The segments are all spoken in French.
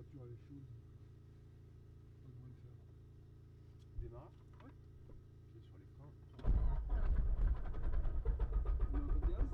voiture elle est fuel. Pas besoin de faire. Démarrage. Ouais. Pied sur les freins. On met un peu de gaz.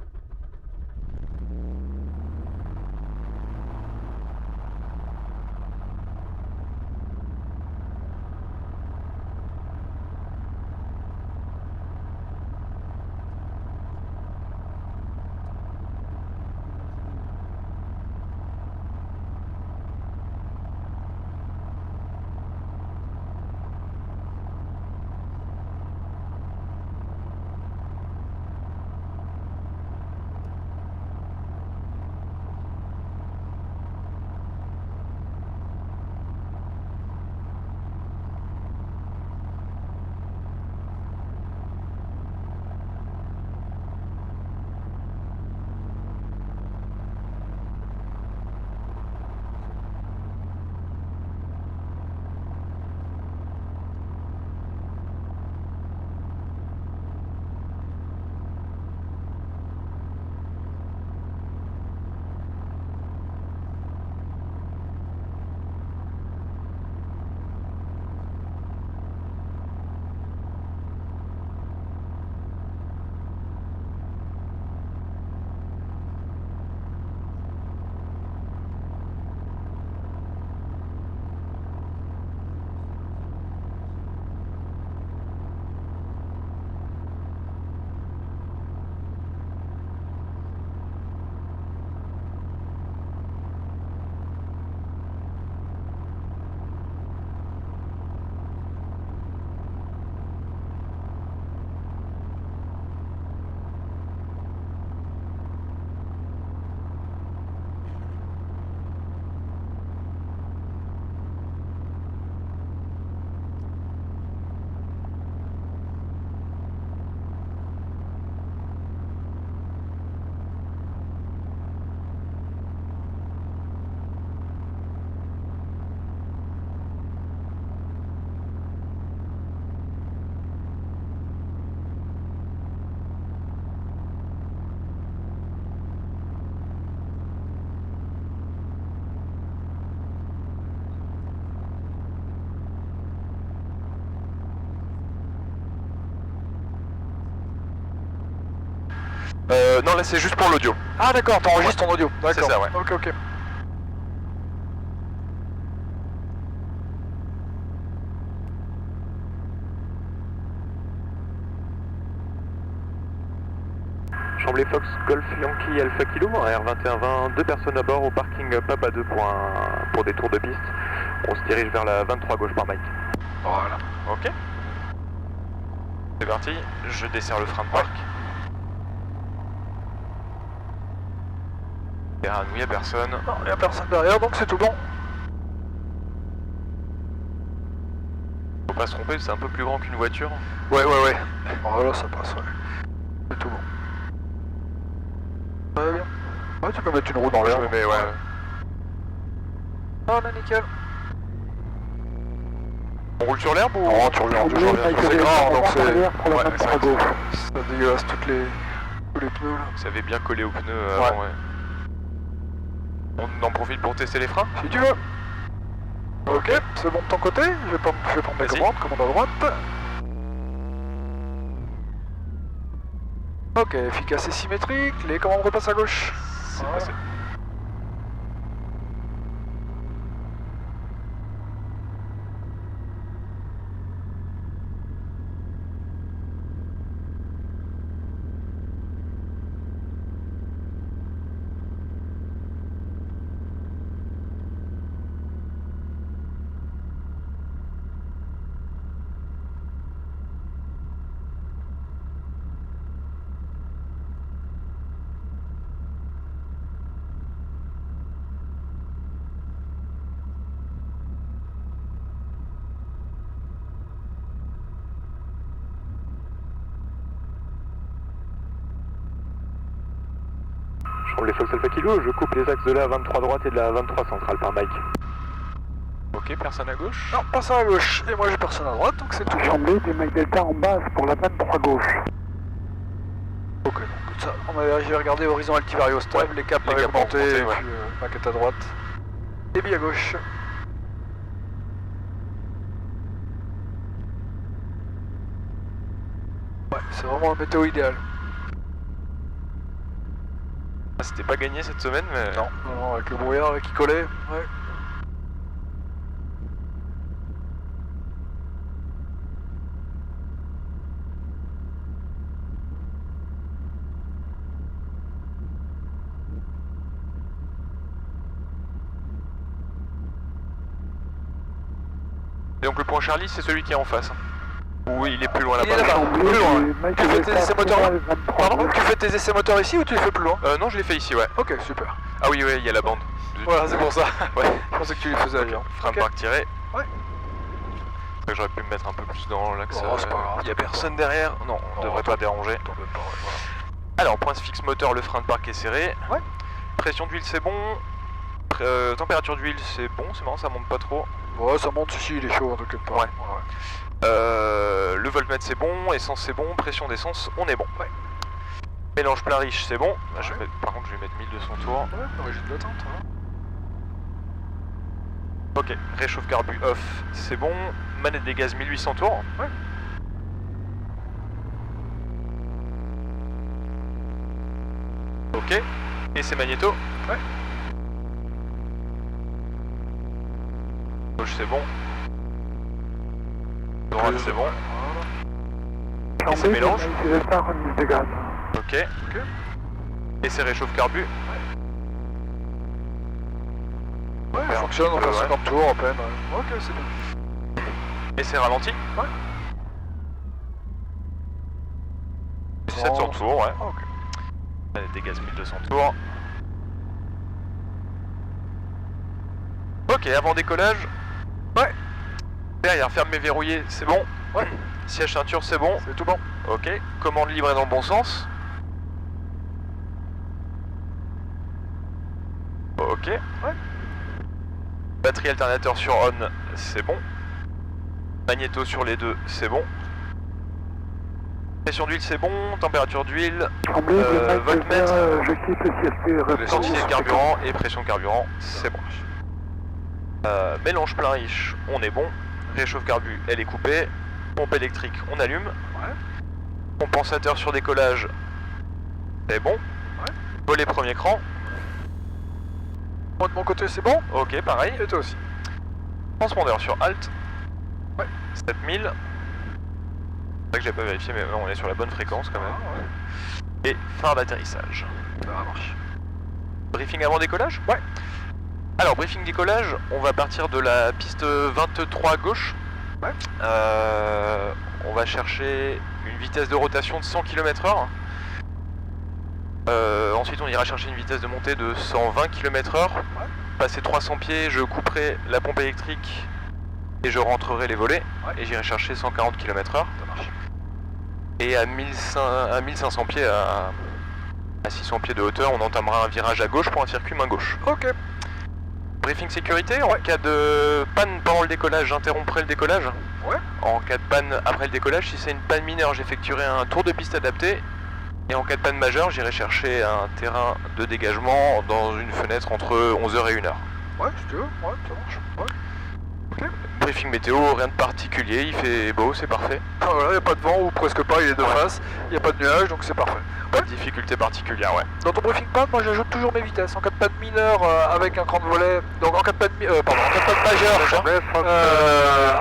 Non, là c'est juste pour l'audio. Ah d'accord, t'enregistres ton audio. D'accord. C'est ça, ouais. Ok, ok. Chambly Fox Golf Yankee Alpha Kilo, R2120, 2 personnes à bord au parking Papa 2 pour des tours de piste. On se dirige vers la 23 gauche par Mike. Voilà. Ok. C'est parti, je desserre le frein de parc. Derrière nous, il n'y a personne. Non, il n'y a personne derrière, donc c'est tout bon. Faut pas se tromper, c'est un peu plus grand qu'une voiture. Ouais. Voilà, ça passe, ouais. C'est tout bon. Ouais, bien. Ouais, tu peux mettre une roue dans l'air. Je me mets, ouais. Ah, là, nickel. On roule sur l'herbe ou... Non, tu regardes, c'est grave, donc c'est... Ouais, c'est vrai que Ça dégueulasse tous les pneus, là. ça avait bien collé au pneu avant, ouais. On en profite pour tester les freins. Si tu veux. Ok, c'est bon de ton côté. Je vais prendre mes Vas-y. commande à droite. Ok, efficace et symétrique. Les commandes repassent à gauche. C'est Voilà. passé. Chambly Fox Alpha Kilo, je coupe les axes de la 23 droite et de la 23 centrale par Mike. Ok, personne à gauche. Non, personne à gauche. Et moi j'ai personne à droite, donc c'est tout. Chambly, du Mike Delta en base pour la 23 gauche. Ok, donc ça, je vais regarder horizon altivario stable, les caps les avaient caps ont augmenté, augmenté, et ouais. puis maquette à droite. Débit à gauche. Ouais, c'est vraiment la météo idéale. Ah, c'était pas gagné cette semaine, mais... Non, non, avec le brouillard là, qui collait, ouais. Et donc le point Charlie, c'est celui qui est en face. Oui, il est plus loin Il est là-bas. là-bas, Chambly, plus loin. Mike Tu fais tes Delta essais moteurs Puma, 23 Pardon, gauche. tu fais tes essais moteurs ici ou tu les fais plus loin? Non, je l'ai fait ici, ouais. Ok, super. Ah oui, ouais, il y a la bande. Voilà, c'est pour ça. Ouais. Je pensais que tu les faisais ailleurs. Frein de Ok. parc tiré. Ouais. C'est vrai que j'aurais pu me mettre un peu plus dans l'axe. Oh, c'est pas grave, Il y a t'embête personne derrière. Non, on devrait pas déranger. T'en veux pas, ouais, voilà. Alors, point fixe moteur, le frein de parc est serré. Ouais. Pression d'huile, c'est bon. Température d'huile, c'est bon. C'est marrant, ça monte pas trop. Ouais, ça monte ici, il est chaud, t'inquiète pas. Ouais. Le voltmètre, c'est bon. Essence, c'est bon. Pression d'essence, on est bon. Ouais. Mélange plein riche, c'est bon. Ouais. Par contre, je vais mettre 1200 tours. Ouais, origine d'attente, hein. Ok, réchauffe carbu off, c'est bon. Manette des gaz 1800 tours. Ouais. Ok. Et c'est magnéto. Ouais. Gauche, c'est bon. Droite, c'est bon. Voilà. Et c'est mélange. Mike Delta, remise de gaz. Ok. Ok. Et c'est réchauffe carbu. Ouais, il fonctionne, on fait Ouais. 50 tours à peine. Ouais. Ok, c'est bon. Et c'est ralenti. Ouais. 700 tours, ouais. Ah, ok. Manette des gaz 1200 tours. Ok, avant décollage. Ouais. Derrière, fermé, verrouillé, c'est bon. Ouais. Siège ceinture, c'est bon. C'est tout bon. Ok. Commande libre et dans le bon sens. Ok. Ouais. Batterie alternateur sur on, c'est bon. Magnéto sur les deux, c'est bon. Pression d'huile, c'est bon. Température d'huile. Chambly, Mike voltmètre. Delta, je quitte le CSP. Quantité de carburant et pression de carburant, c'est bon. Mélange plein riche, on est bon. Réchauffe carbu, elle est coupée. Pompe électrique, on allume. Ouais. Compensateur sur décollage, c'est bon. Volet premier cran, Moi de mon côté, c'est bon. ok, pareil. Et toi aussi. Transpondeur sur Alt, Ouais. 7000. C'est vrai que j'ai pas vérifié, mais non, on est sur la bonne fréquence quand même. Ah, ouais. Et phare d'atterrissage. Ça marche. Briefing avant décollage? Ouais. Alors, briefing décollage, on va partir de la piste 23 gauche. Ouais. On va chercher une vitesse de rotation de 100 km/h. Ensuite, on ira chercher une vitesse de montée de 120 km/h. Passer 300 pieds, je couperai la pompe électrique et je rentrerai les volets. Ouais. Et j'irai chercher 140 km/h. Ça marche. Et à 1500 pieds, à 600 pieds de hauteur, on entamera un virage à gauche pour un circuit main gauche. Ok. Briefing sécurité, en cas de panne pendant le décollage, j'interromprai le décollage. Ouais. En cas de panne après le décollage, si c'est une panne mineure, j'effectuerai un tour de piste adapté. Et en cas de panne majeure, j'irai chercher un terrain de dégagement dans une fenêtre entre 11h et 1h. Ouais, si tu veux. Ouais, ça marche. Ouais. Briefing météo, rien de particulier, il fait beau, c'est parfait. Ah, voilà, il n'y a pas de vent ou presque pas, il est de face. Il n'y a pas de nuages, donc c'est parfait. Pas de difficulté particulière, ouais. Dans ton briefing pad, moi j'ajoute toujours mes vitesses. En cas de panne mineure avec un cran de volet, donc en cas de panne, en cas de panne majeure,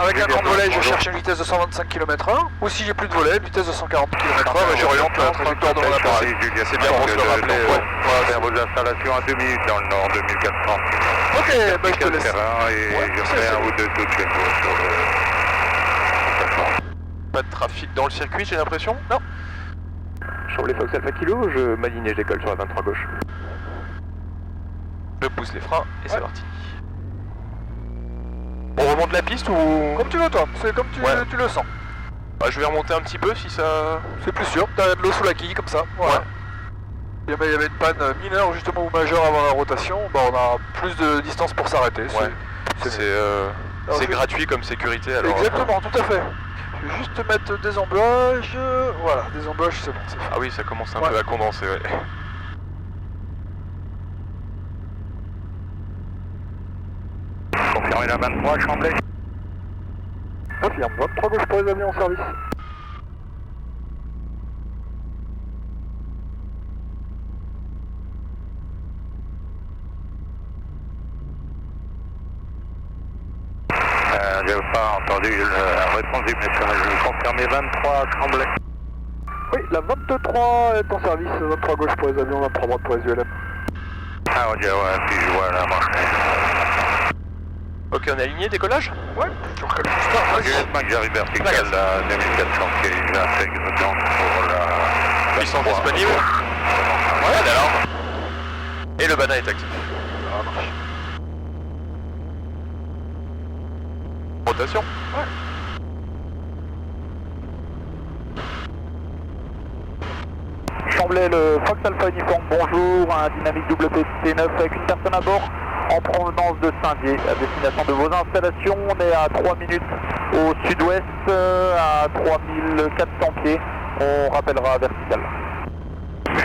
avec un cran de volet, je cherche une vitesse de 125 km/h. Ou si j'ai plus de volet, une vitesse de 140 km/h, j'oriente la trajectoire de mon appareil. C'est bien pour se le rappeler. Vers vos installations à 2 minutes dans le nord, 2400. Ok, bah je te laisse. Terrain et Ouais, je c'est ferai ça. un ou deux tours de sur le... Pas de trafic dans le circuit, j'ai l'impression. Non. Chambly Fox Alpha Kilo, je m'aligne et je décolle sur la 23 gauche. Je pousse les freins et c'est Ouais. parti. On remonte la piste ou... Comme tu veux toi, c'est comme Ouais. tu le sens. Bah, je vais remonter un petit peu si ça... C'est plus sûr, t'as de l'eau sous la quille comme ça. Voilà. Ouais. Il y avait une panne mineure justement ou majeure avant la rotation, bah on a plus de distance pour s'arrêter. Ouais. C'est Alors, je- gratuit comme sécurité alors. Exactement, tout à fait. Je vais juste te mettre des emblages. Voilà, des emblages, c'est bon, c'est fait. Ah oui, ça commence un Ouais. peu à condenser, ouais. Confirmez la 23, Chambly. Confirme, 23 gauche pour les avions en service. j'ai pas entendu la réponse du message. Confirmé 23, Tremblay. Oui, la 23 est en service, 23 gauche pour les avions, 23 droite pour les ULM. Ah, ok, ouais, puis je vois la marche. Ok, on est aligné, décollage? Ouais, tu recales juste pas, Juliette Mike, j'arrive vertical à 2400 pieds, j'intègre donc pour la... Ils sont disponibles? Ouais, l'alarme. Et le banner est actif. Ça marche. Rotation? Ouais. Chamblay, le Fox Alpha Uniforme, bonjour, un dynamique WPT9 avec une personne à bord en provenance de Saint-Dié, à destination de vos installations. On est à 3 minutes au sud-ouest, à 3400 pieds, on rappellera vertical.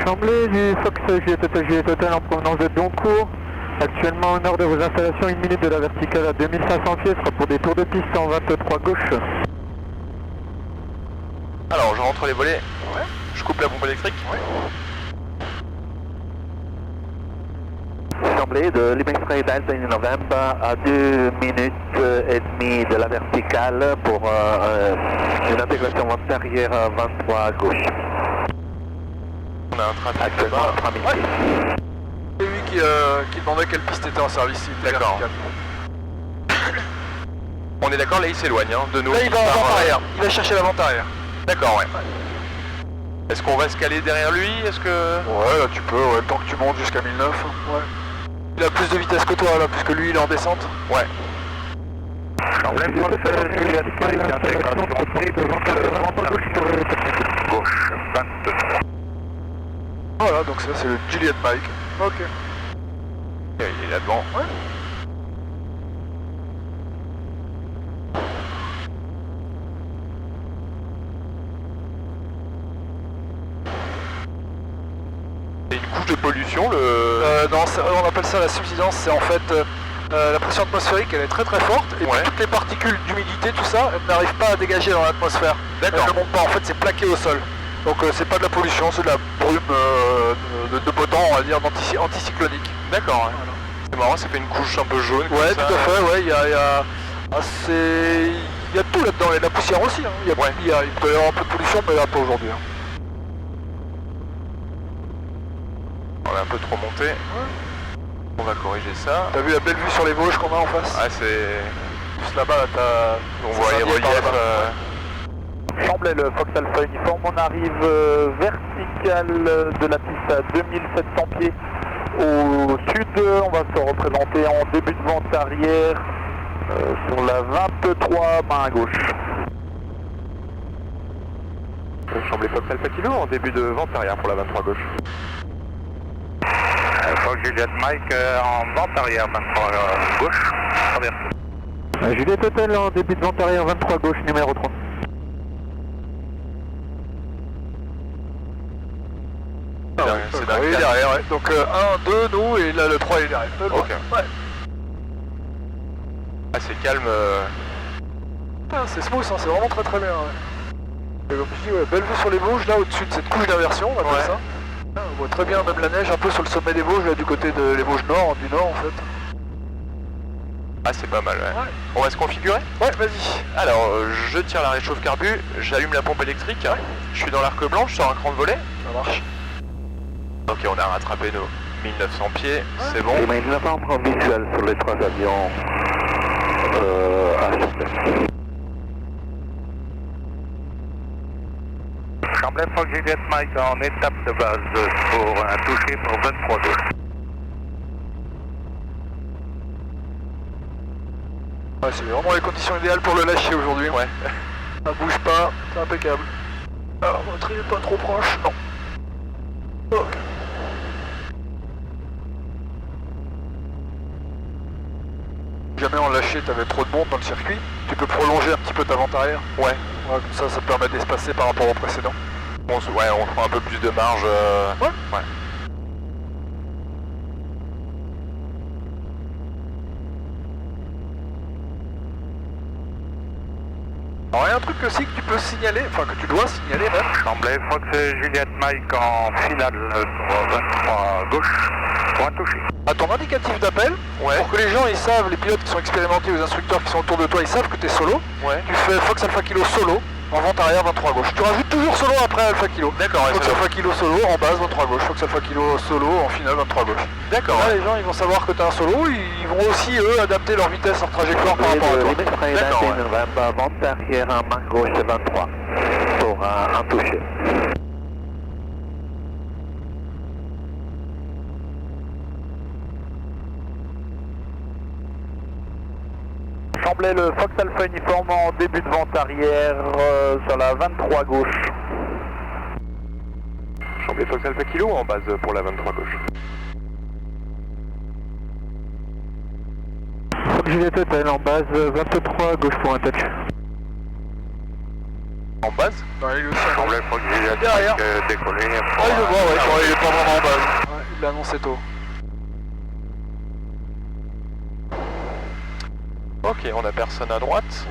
Chamblay du Fox Juliette Hotel en provenance de Doncourt. Actuellement au nord de vos installations, 1 minute de la verticale à 2500 pieds, ce sera pour des tours de piste en 23 gauche. Alors, je rentre les volets. Ouais. Je coupe la pompe électrique. Ouais. Chamblay de Limex Delta in November à 2 minutes et demie de la verticale pour une intégration vente arrière à 23 gauche. On a un trafic Actuellement là-bas. à 3 minutes. Ouais. C'est lui qui demandait quelle piste était en service. Il était D'accord. vertical. On est d'accord, là il s'éloigne hein, de nous. Là, il va en part, vente arrière. Il va chercher la vente arrière. D'accord, ouais. Est-ce qu'on va se caler derrière lui? Est-ce que... Ouais, là tu peux, ouais, tant que tu montes jusqu'à 1009. Ouais. Il a plus de vitesse que toi, là, puisque lui, il est en descente. Ouais. Chamblay, Juliette Mike, intégration gauche, 23. Voilà, donc ça, c'est le Juliette Mike. Ok. Il est là devant. Ouais. C'est une couche de pollution, le... Non, on appelle ça la subsidence, c'est en fait la pression atmosphérique, elle est très très forte, et Ouais. puis toutes les particules d'humidité, tout ça, elles n'arrivent pas à dégager dans l'atmosphère. D'accord. Elles ne montent pas, en fait c'est plaqué au sol. Donc c'est pas de la pollution, c'est de la brume de beau temps, on va dire, anticyclonique. D'accord, ouais. C'est marrant, ça fait une couche un peu jaune. Ouais, comme tout ça. à fait, ouais, il y a tout là-dedans, il y a de la poussière aussi, hein. Il peut y avoir un peu de pollution, mais là pas aujourd'hui. Hein. On est un peu trop monté. On va corriger ça. T'as vu la belle vue sur les Vosges qu'on a en face? Ah, c'est... Juste là-bas, là, On voit les Saint-Dié par reliefs. là-bas. Chamblay, le Fox Alpha Uniforme, on arrive vertical de la piste à 2700 pieds au sud. On va se représenter en début de vente arrière sur la 23, main à gauche. Chamblay Fox Alpha Kilo en début de vente arrière pour la 23 gauche. Fox Juliette Mike en vente arrière, 23 gauche, traversée. Juliette Hotel en début de vente arrière 23 gauche, numéro 3. C'est d'un Oui, calme. derrière, ouais. Donc 1, 2, nous, et là le 3 il est derrière. Le Ok. Ouais. Ah, c'est calme. Ah, c'est smooth, hein, c'est vraiment très très bien. Ouais. Et comme je dis, ouais, belle vue sur les Vosges, là au-dessus de cette couche d'inversion, on appelle Ouais. ça. Ah, on voit très bien même la neige un peu sur le sommet des Vosges, là du côté de les Vosges nord, du nord en fait. Ah, c'est pas mal, ouais. Ouais. On va se configurer? Ouais, vas-y. Alors, je tire la réchauffe carbu, j'allume la pompe électrique, je suis dans l'arc blanc, je sors un cran de volet. Ça marche. Ok, on a rattrapé nos 1900 pieds, c'est bon. Et maintenant, on prend visuel sur les 3 avions à Chamblay. Chamblay, Fox Juliette Mike en étape de base pour un toucher pour 23 gauche. Ouais, c'est vraiment les conditions idéales pour le lâcher aujourd'hui. Ouais. Ça bouge pas, c'est impeccable. Alors, votre île est pas trop proche, non. Ok. Si jamais en lâcher, t'avais trop de monde dans le circuit, tu peux prolonger un petit peu ta vente arrière. Ouais. Ouais, comme ça, ça te permet d'espacer par rapport au précédent. Ouais, on prend un peu plus de marge. Ouais. Ouais. Alors il y a un truc aussi que tu peux signaler, enfin que tu dois signaler même. Chambly, Fox Juliette Mike en finale sur 23 gauche pour un touché. À ton indicatif d'appel, pour que les gens ils savent, les pilotes qui sont expérimentés, les instructeurs qui sont autour de toi, ils savent que tu es solo. Tu fais Fox Alpha Kilo solo en vente arrière 23 gauche. Tu rajoutes toujours solo après Alpha Kilo. D'accord, Fox Alpha Kilo solo en base 23 gauche. Fox Alpha Kilo solo en finale 23 gauche. D'accord. Là les gens ils vont savoir que tu es un solo, ils vont aussi eux adapter leur vitesse, leur trajectoire par rapport à toi. D'accord, ouais. Vente arrière en main gauche 23 pour un touché. Chambly, le Fox Alpha uniforme en début de vente arrière sur la 23 gauche. Chambly Fox Alpha Kilo en base pour la 23 gauche. Juliette Hotel en base 23 gauche pour un touch. En base? Non, il est aussi Chambly, Fox Juliette derrière. Mike décollé. Ah il le voit, ouais, il est pas vraiment en base. Ouais, il l'a annoncé tôt. Ok, on a personne à droite.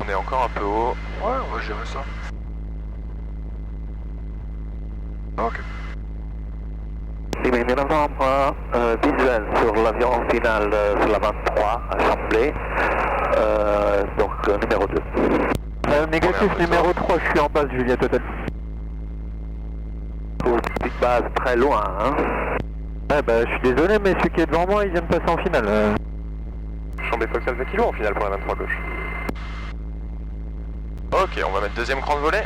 On est encore un peu haut. Ouais, on va gérer ça. Ok. Email novembre, visuel sur l'avion final sur la 23 à Chambly, donc numéro 2. Négatif numéro 3, je suis en base Juliette Hotel. Petite base très loin, hein. Ouais, bah je suis désolé, mais celui qui est devant moi, il vient de passer en finale. Chambly Fox Alpha Kilo en finale pour la 23 gauche. Ok, on va mettre deuxième cran de volet.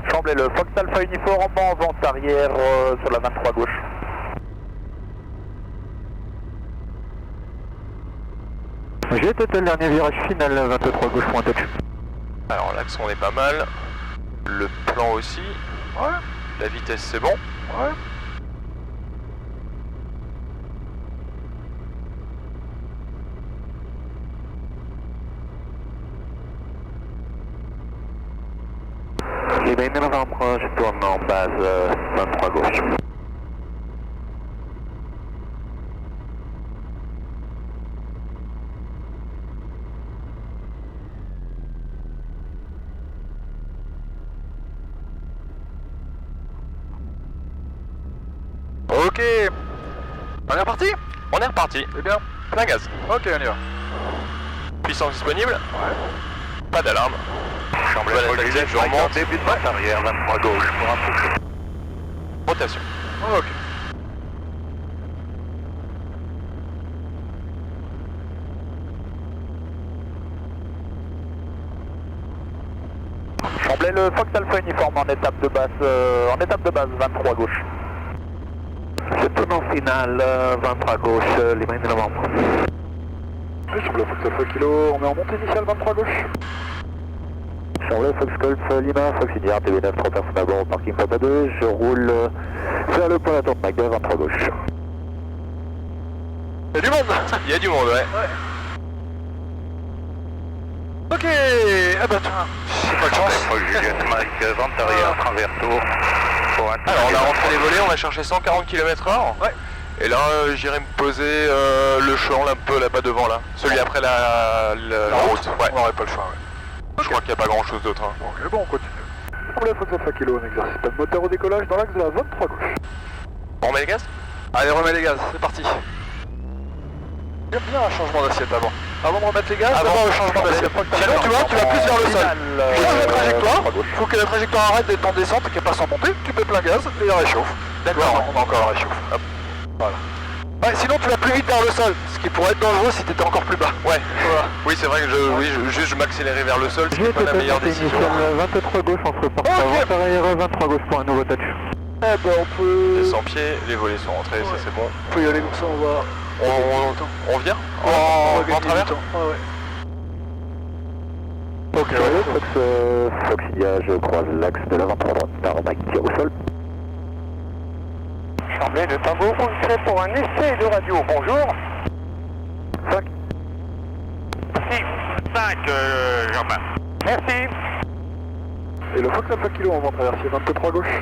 Chambly, le Fox Alpha uniforme en vente arrière sur la 23 gauche. Juliette Hotel, dernier virage final, 23 gauche pour un touch. Alors l'axe on est pas mal. Le plan aussi. Ouais. La vitesse c'est bon. Ouais. Email novembre, je tourne en base 23 gauche. Ok. On est reparti? On est reparti. C'est bien. Plein gaz. Ok, on y va. Puissance disponible. Ouais. Pas d'alarme. Chambly, Voilà, Fox taxi, Juliette je Mike en remonte. début de vente arrière 23 gauche pour un touché. Rotation. Ok. Chambly, le Fox Alpha uniforme en étape de base 23 gauche. Je tourne en finale 23 gauche, l'email novembre. Chambly Fox Alpha Kilo, on met en montée initiale 23 gauche. Chambly, Fox Golf Lima, Fox Idiard, TV9, 3 personnes à bord au parking Papa 2. Je roule vers le point d'attente McDo, 23 gauche. Y'a du monde. Il y a du monde, ouais. Ok. Ah bah tiens, j'ai pas de chance. Fox Juliette Mike, vente arrière, travers tour pour un touché. Alors on a rentré les volets, on va chercher 140 km/h. Ouais. Et là j'irai me poser le champ un peu là-bas devant là. Celui après la route. Ouais. On n'aurait pas le choix, ouais. Je crois qu'il n'y a pas grand chose d'autre. Hein. Ok, bon, on continue. Chambly Fox Alpha Kilo, on n'exerce pas de moteur au décollage dans l'axe de la 23 gauche. On remet les gaz? Allez, remets les gaz, c'est parti. J'aime bien un changement d'assiette avant. Avant de remettre les gaz, d'abord le changement d'assiette. Sinon, tu vois, tu vas plus vers le sol. Change la trajectoire, il faut que la trajectoire arrête d'être en descente et qu'elle passe en montée, tu mets plein gaz et elle réchauffe. D'accord, on a encore la réchauffe. Hop, voilà. Ouais, sinon tu vas plus vite vers le sol, ce qui pourrait être dangereux si tu étais encore plus bas. Ouais. Voilà. Oui, c'est vrai que je m'accélérais vers le sol, c'était pas la meilleure décision. Initiale 23 gauche, on se repart Ok. vente arrière 23 gauche pour un nouveau touch. Eh ben on peut... Les 100 pieds, les volets sont rentrés, ça c'est bon. On peut y aller comme ça, on va... On vient? on va En gagner travers? du temps. Ouais, ouais. Ok, Fox Idiard, je croise l'axe de la 23 droite par Mike, tire au sol. Chambly, le Tango, on fait pour un essai de radio, bonjour. 5. 6, 5, Jean-Marc. Merci. Et le Fox Alpha Kilo en vente traversier 23 gauche.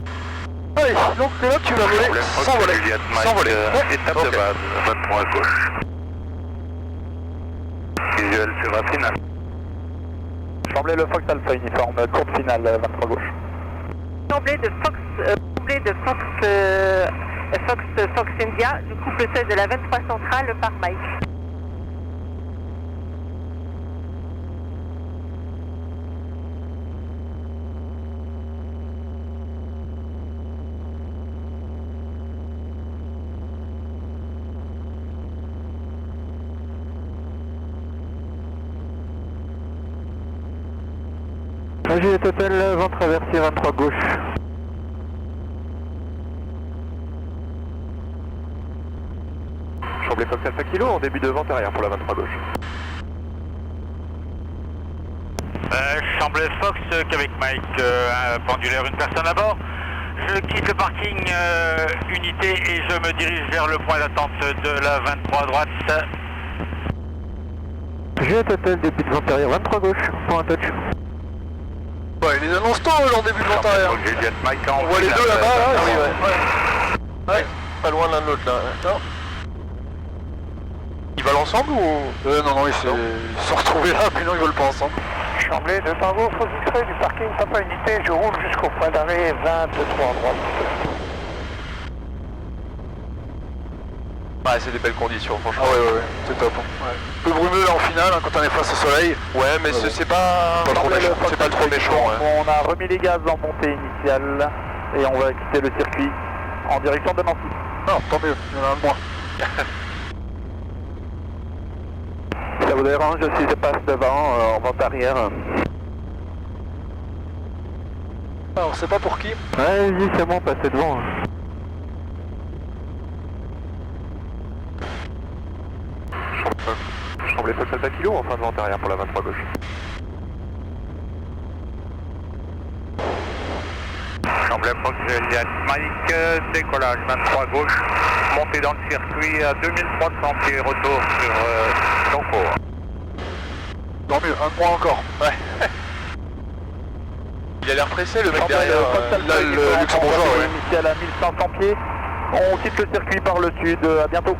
Allez, donc là tu vas voler sans voler. Juliette Mike, Sans voler. étape Ok. de base, 23 à gauche. Visuel sur la finale. Chambly, le Fox Alpha uniforme, courte finale, 23 gauche. Chambly de Fox, Fox India, je coupe le seuil de la 23 centrale par Mike. Juliette Hotel, vent traversé 23 gauche. Chambly Fox Alpha Kilo en début de vente arrière pour la 23 gauche. Chambly Fox, Québec Mike, pendulaire, une personne à bord. Je quitte le parking unité et je me dirige vers le point d'attente de la 23 à droite. Juliette Hotel, début de vent arrière 23 gauche, pour un touch. Ouais, il les annonce tôt en début de vente arrière. Juliette Mike en On voit les deux là-bas, là. Ah oui, ouais. Ouais, pas loin l'un de l'autre là. Non. Ils valent ensemble ou... Non, ils se sont retrouvés là, mais non, ils veulent pas ensemble. Chambly de Tango, faux extrait du parking Papa Unité, je roule jusqu'au point d'arrêt 23 à droite. Ouais, c'est des belles conditions, franchement. Ah ouais, c'est top. Ouais. Un peu brumeux là en finale, hein, quand on est face au soleil. Ouais, mais c'est pas trop méchant. C'est pas trop méchant, ouais. On a remis les gaz en montée initiale et on va quitter le circuit en direction de Nancy. Non, tant mieux, il y en a un de moins. Ça vous dérange si je passe devant en vente arrière? Alors, on sait pas pour qui. Ouais, vas-y, c'est bon, passez devant. Chambly Fox Alpha Kilo en fin de vente arrière pour la 23 gauche. Chambly Fox, Juliette Mike, décollage 23 gauche, montée dans le circuit à 2300 pieds, retour sur Tonko. Tant mieux, un de moins encore. Ouais. Il a l'air pressé le mec Chambly, derrière. Fox Alpha le uniforme, luxembourgeois, en montée ouais. initiale à 1500 pieds. On quitte le circuit par le sud, à bientôt.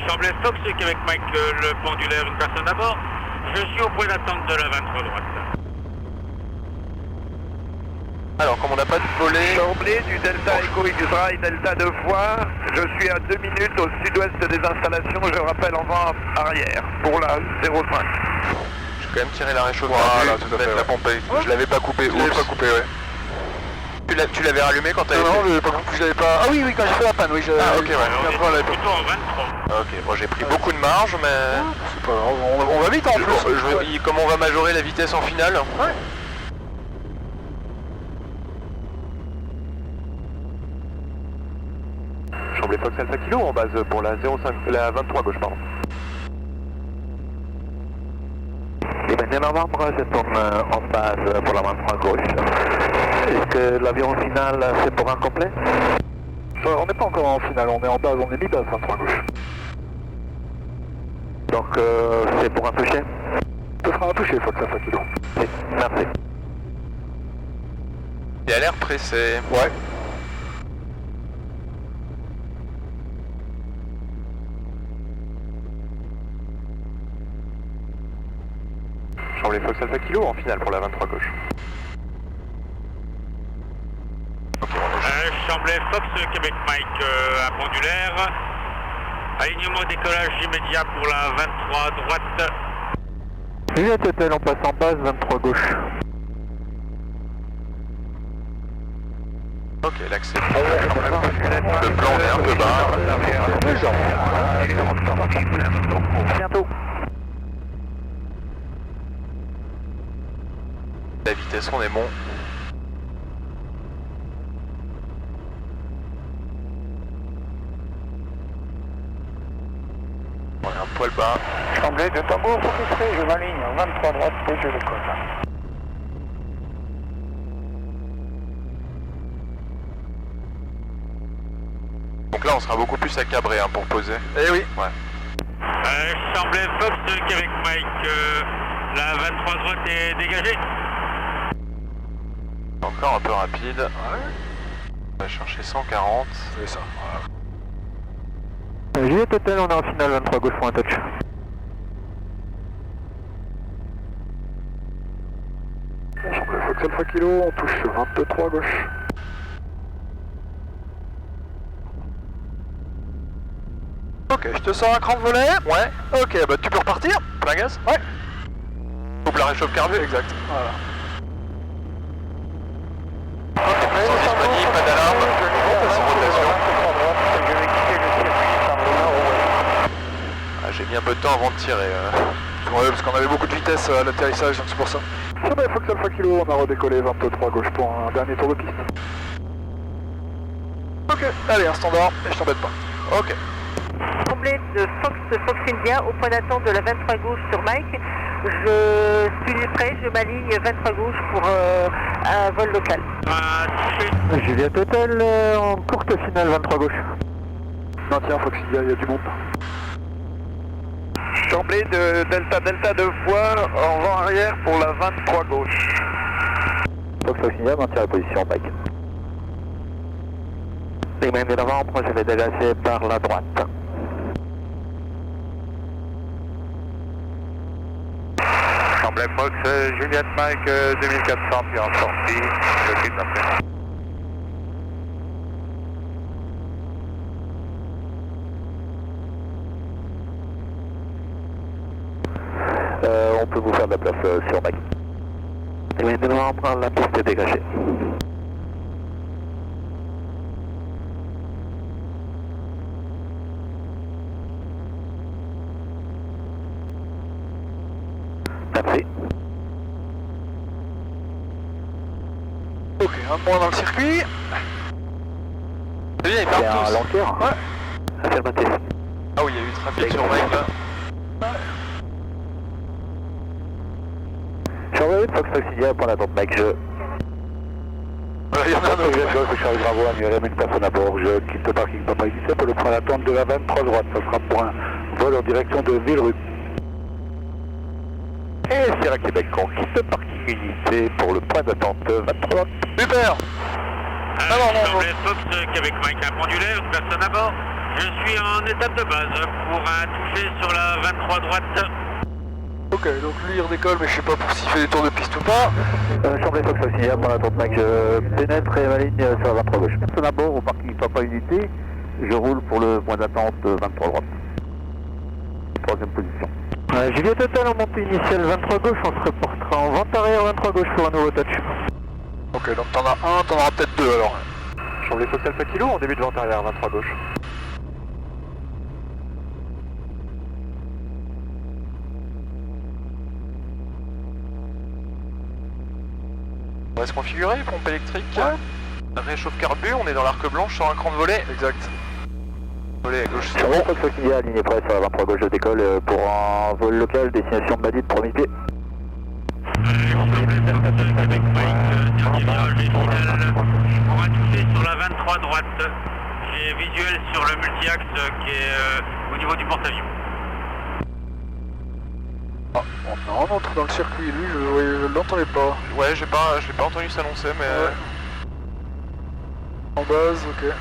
Chambly Fox, Québec Mike, le pendulaire, une personne à bord. Je suis au point d'attente de la 23 droite. Alors, comme on n'a pas de volet... Chambly du Delta Echo X-Ray Delta 2 fois. Je suis à 2 minutes au sud-ouest des installations. Je rappelle en vent arrière pour la 05. Je vais quand même tirer la réchauffe. Voilà, Dû tout à fait, mettre la ouais. pompe. Je l'avais pas coupé. Je l'avais pas coupé, ouais. Tu l'avais rallumé quand t'avais Non, fait... je l'avais pas coupé, je l'avais pas... Ah oui, quand j'ai fait la panne, oui. Ah, ok, ouais. Après, on l'avait pas... Plutôt en 23. Ok, bon, j'ai pris beaucoup de marge, mais... C'est pas grave, on va vite en plus. Comme on va majorer la vitesse en finale... Ouais. Chambly Fox Alpha Kilo en base pour la 23 gauche, pardon. Et bien, novembre, je tourne en base pour la 23 gauche. Est-ce que l'avion final, c'est pour un complet? On n'est pas encore en finale, on est en base, on est mi-base 23 gauche. Donc, c'est pour un toucher? Ce sera un toucher, Fox Alpha Kilo. Oui, merci. Il a l'air pressé. Ouais. Chambly Fox Alpha Kilo en finale pour la 23 gauche. Chambly Fox, Québec Mike, à pendulaire. Alignement décollage immédiat pour la 23 droite. Juliette Hotel, on passe en base 23 gauche. Ok, l'axe est bon. Le plan est un peu bas. Bientôt. La vitesse, on est bon. On est un poil bas. Chambly de Tango, faux extrait, je m'aligne, 23 droite et je décolle. Donc là, on sera beaucoup plus accabré hein, pour poser. Eh oui. Ouais. Chambly Fox, Québec Mike, la 23 droite est dégagée. On encore un peu rapide. Ouais. On va chercher 140. C'est ça, voilà. Juliette Hotel, on est en finale 23 gauche pour un touch. Chamblay Fox Alpha Kilo, on touche 23 gauche. Ok, je te sors un cran de volet. Ouais. Ok, bah tu peux repartir. Plein gaz. Ouais. Coupe la réchauffe carbu. Exact. Voilà. Sans disponible, pas d'alarme. Sans rotation. Ah, j'ai mis un peu de temps avant de tirer. Ouais, parce qu'on avait beaucoup de vitesse à l'atterrissage, donc c'est pour ça. Chamblay Fox Alpha Kilo, on a redécollé 23 gauche pour un dernier tour de piste. Ok, allez, un standard, et je t'embête pas. Ok. Chamblay de Fox India au point d'attente de la 23 gauche sur Mike. Je suis prêt, je m'aligne 23 gauche pour un vol local. Juliette Hotel, en courte finale 23 gauche. Maintien Fox India, il y a du monde. Chamblay de Delta 2 fois, en vent arrière pour la 23 gauche. Fox India, maintient la position Mike. Segment de novembre, je vais dégager par la droite. Chamblay Fox, Juliette Mike 2400, puis en sortie, je quitte la plaine. On peut vous faire de la place sur Mike. Segment de novembre, la piste est dégagée. Merci. Ok, un point dans le circuit. C'est bien, ils C'est partent un tous. Lancer. Ouais. Affirmatif. Ah oui, il y a eu trafic sur Mike là. Chamblay, Fox India, point d'attente Mike, je... Il y en a un autre. Je charge Bravo à Muriel, une personne à bord, je quitte le parking Papa 17 pour le point d'attente de la 23 droite, ça sera pour un vol en direction de Villerue. Et Sierra Québec, on quitte le parking unité pour le point d'attente 23. Super. Chamblay Fox, Québec Mike, un pendulaire, une personne à bord. Je suis en étape de base pour un toucher sur la 23 droite. Ok, donc lui il redécolle, mais je sais pas pour s'il fait des tours de piste ou pas. Chamblay Fox India, point d'attente Mike, je pénètre et m'aligne sur la 23 gauche. Personne à bord au parking Papa unité, je roule pour le point d'attente 23 droite. Troisième position. Juliette Hotel en montée initiale 23 gauche, on se reportera en vente arrière 23 gauche pour un nouveau touch. Ok, donc t'en as un, t'en auras peut-être deux alors. Chamblay Fox Alpha Kilo, en début de vente arrière, 23 gauche. On va se configurer, pompe électrique. Réchauffe carbu, on est dans l'arc blanche sur un cran de volet. Exact. Volet à gauche, c'est Chamblay bon. Fox India, ligne près sur la 23 gauche, je décolle pour un vol local, destination de Madrid, premier pied. Québec Mike, dernier virage et final. Pour un toucher sur la 23 droite. J'ai visuel sur le multi-axe qui est au niveau du porte-avions. Ah, on entre dans le circuit, lui je l'entendais pas. Ouais, j'ai pas entendu s'annoncer, mais... Ouais. En base, ok.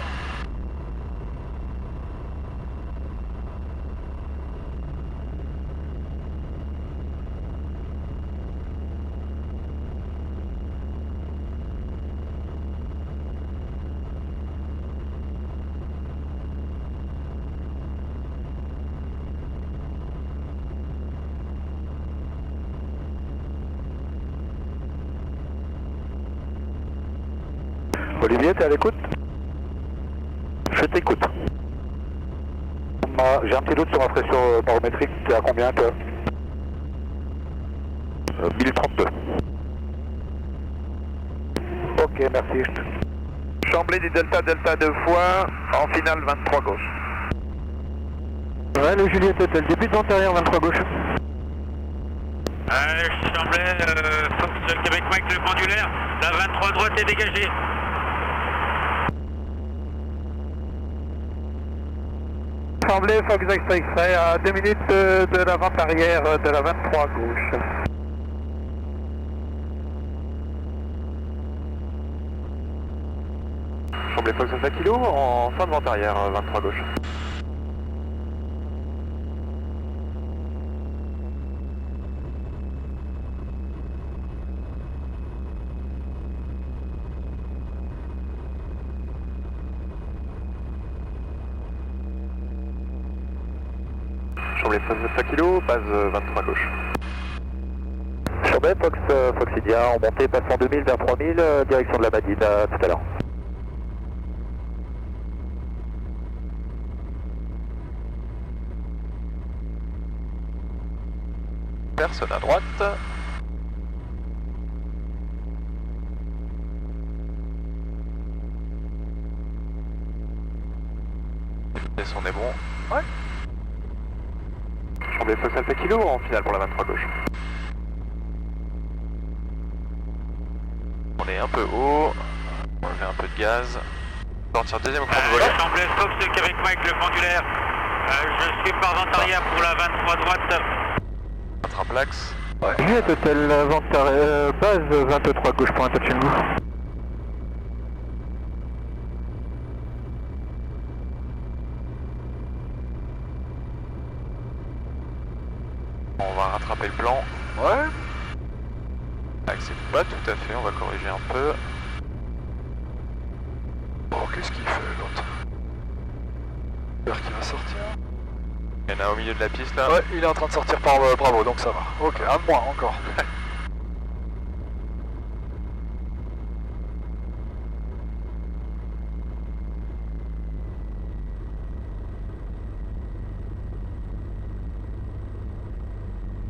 Olivier, t'es à l'écoute? Je t'écoute. J'ai un petit doute sur ma pression barométrique, t'es à combien toi 1032. Ok, merci. Chamblay du Delta 2 fois, en finale 23 gauche. Ouais, le Juliette Hotel, début de vente arrière 23 gauche. Chamblay, Fox, Québec Mike, le pendulaire. La 23 droite est dégagée. Chamblay, Fox X-Ray à 2 minutes de la vente arrière de la 23 gauche. Chamblay Fox Alpha Kilo en fin de vente arrière, 23 gauche. Chamblay Fox Alpha Kilo, base 23 gauche. Chamblay Fox, Foxidia, en montée passant 2000 vers 3000, direction de la Madine, tout à l'heure. Personne à droite. Vitesse, on est bon. Ouais. Chamblay Fox Alpha Kilo en finale pour la 23 gauche. On est un peu haut. On va faire un peu de gaz. Sortir deuxième cran de volet. Chamblay Fox avec Mike le pendulaire. Je suis par vente arrière pour la 23 droite. Traplax. Juliette Hôtel, base 23 gauche pour un touch and go. On va rattraper le plan. Ouais. Accès pas tout à fait, on va corriger un peu. Oh, qu'est-ce qu'il fait l'autre? J'espère qu'il va sortir. Il y en a au milieu de la piste là. Ouais, il est en train de sortir par Bravo, donc ça va. Ok, un de moins encore.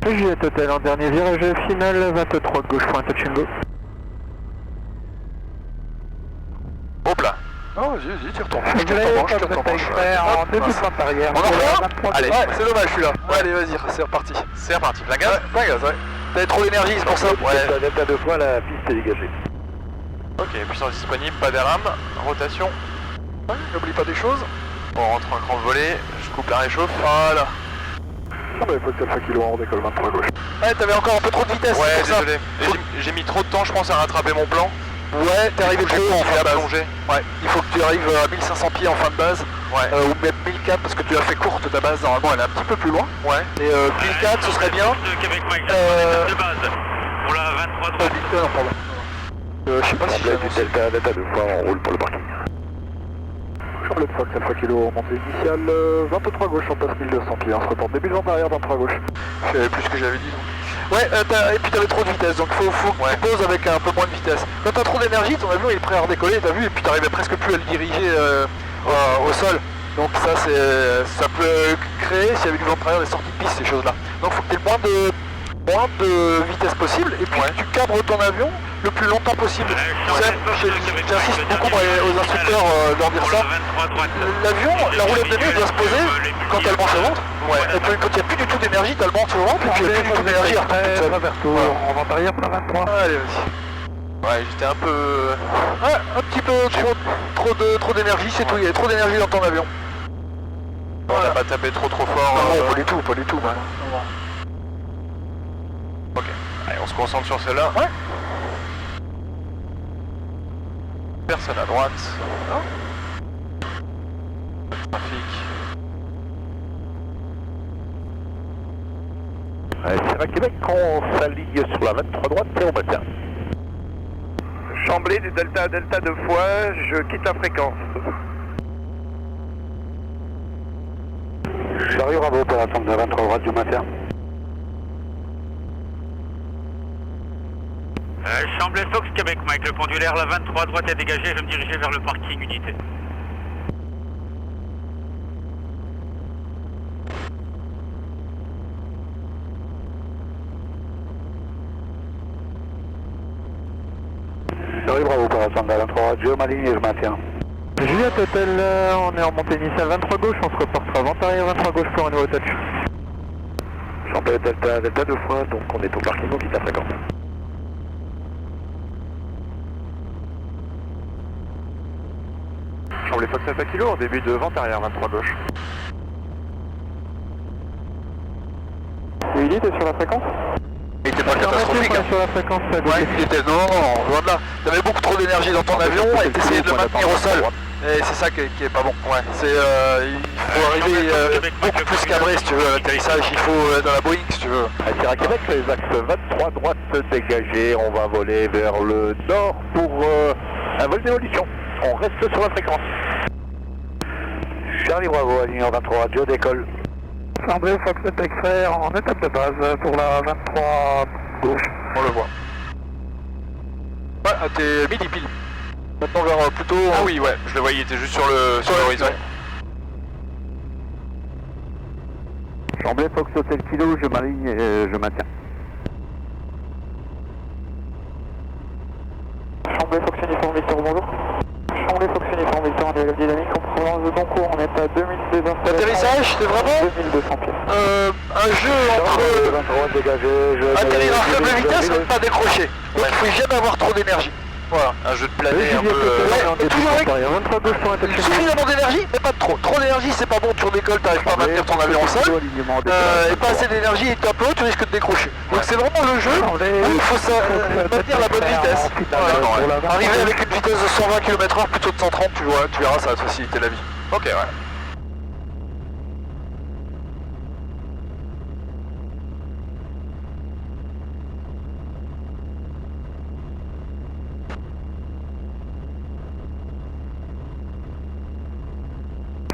Juliette Hôtel en dernier virage final, 23 gauche pour un touch and go. Hop là. Oh, vas-y, tu retournes. En début de vente arrière. On en refait un? Allez. Ouais, c'est dommage celui-là. Ouais, allez, vas-y, c'est reparti. C'est reparti, plein gaz. Plein gaz, ouais. T'avais trop d'énergie, c'est pour ça. Ouais. Delta 2 fois, la piste est dégagée. Ok, puissance disponible, pas d'aram, rotation. Ouais, n'oublie pas des choses. On rentre un cran de volet, je coupe la réchauffe. Voilà. Chamblay Fox Alpha Kilo, on décolle 23 gauche. Ouais, t'avais encore un peu trop de vitesse. Ouais, c'est pour ça. désolé. J'ai mis trop de temps, je pense, à rattraper mon plan. Ouais, t'es arrivé trop haut en fin de base. plongé. Ouais, il faut que tu arrives à 1500 pieds en fin de base. Ouais. Ou même 1004 parce que tu as fait courte ta base, normalement elle est un petit peu plus loin. Ouais. Et 1004 ce serait bien. Québec Mike, de base pour la 23 droite. Non, pardon. Je sais pas si j'ai annoncé. Delta 2 fois, on roule pour le parking. Chamblay Fox Alpha Kilo, montée initiale, 23 gauche, on passe 1200 pieds, on se reporte début de vente arrière, 23 gauche. Je savais plus ce que j'avais dit donc. Ouais, et puis t'avais trop de vitesse, donc faut que tu poses avec un peu moins de vitesse. Quand t'as trop d'énergie, ton avion il est prêt à redécoller, t'as vu, et puis t'arrivais presque plus à le diriger au sol. Donc ça peut créer, s'il y avait du vent de travers, des sorties de piste, ces choses-là. Donc faut que t'aies le moins de vitesse possible, et puis que tu cadres ton avion le plus longtemps possible. J'insiste beaucoup aux instructeurs de leur dire ça. L'avion, la roulette de nuit doit se poser quand elle monte au ventre. Ouais. Et puis quand il n'y a plus du tout d'énergie, t'as le monte au ventre, et puis il n'y a plus du tout d'énergie. On va arrière pour la 23. Allez, vas-y. Ouais, j'étais un peu... Ouais, un petit peu trop d'énergie, c'est tout. Il y a trop d'énergie dans ton avion. On n'a pas tapé trop fort. Non, pas du tout, pas du tout. Ok, allez, on se concentre sur celle-là. Ouais. Personne à droite. Trafic. Sierra Québec, on s'aligne sur la 23 droite et on maintient. Chamblay du Delta 2 fois, je quitte la fréquence. J'arrive à vous pour attendre de la 23 droite du maintien. Chamblay Fox Québec Mike, le pendulaire, la 23 droite est dégagée, je vais me diriger vers le parking unité. J'arrive à vous pour attendre de la 23 droite, je m'aligne et je maintiens. Juliette Hôtel, on est en montée initiale 23 gauche, on se reportera avant arrière 23 gauche pour un nouveau touch. Chamblay Delta 2 fois, donc on est au parking, on quitte la fréquence. Chamblay Fox Alpha Kilo en début de vente arrière, 23 gauche. Willy, t'es sur la fréquence? Il était pas catastrophique. Hein. Sur la fréquence, Ouais, il était. Non, loin de là. T'avais beaucoup trop d'énergie dans ton avion et t'essayais de le maintenir au sol. Et c'est ça qui est pas bon. Ouais. C'est, il faut arriver beaucoup plus cabré si tu veux à l'atterrissage. Il faut dans la Boeing si tu veux. Atterrir à Québec, les axes 23 droite dégagés. On va voler vers le nord pour un vol d'évolution. On reste sur la fréquence. Charlie Bravo, alignement 23 radio, décolle. André Fox X-Ray en étape de base pour la 23 gauche. On le voit. Ouais, à tes midi pile. Maintenant vers plutôt... Ah oui, ouais, je le voyais, il était juste sur l'horizon. Chamblay Fox Hotel Kilo, je m'aligne et je maintiens. Chamblay Fox Uniforme Victor, bonjour. Chamblay Fox Uniforme Victor, en diagonale dynamique, en provenance de Doncourt, on est à 2002 installations. L'atterrissage, c'est vraiment 2200 pieds. un jeu entre atterrir à faible vitesse et ne pas décrocher. Donc il faut jamais avoir trop d'énergie. Voilà. Un jeu de planer un peu... toujours avec suffisamment d'énergie, mais pas de trop. Trop d'énergie, c'est pas bon, tu redécolles, t'arrives pas à maintenir ton avion au sol. Et pas assez d'énergie et t'es un peu haut, tu risques de décrocher. Donc c'est vraiment le jeu où il faut maintenir la bonne vitesse. Voilà. Arriver avec une vitesse de 120 km/h plutôt de 130, tu verras, ça va te faciliter la vie. Ok, ouais.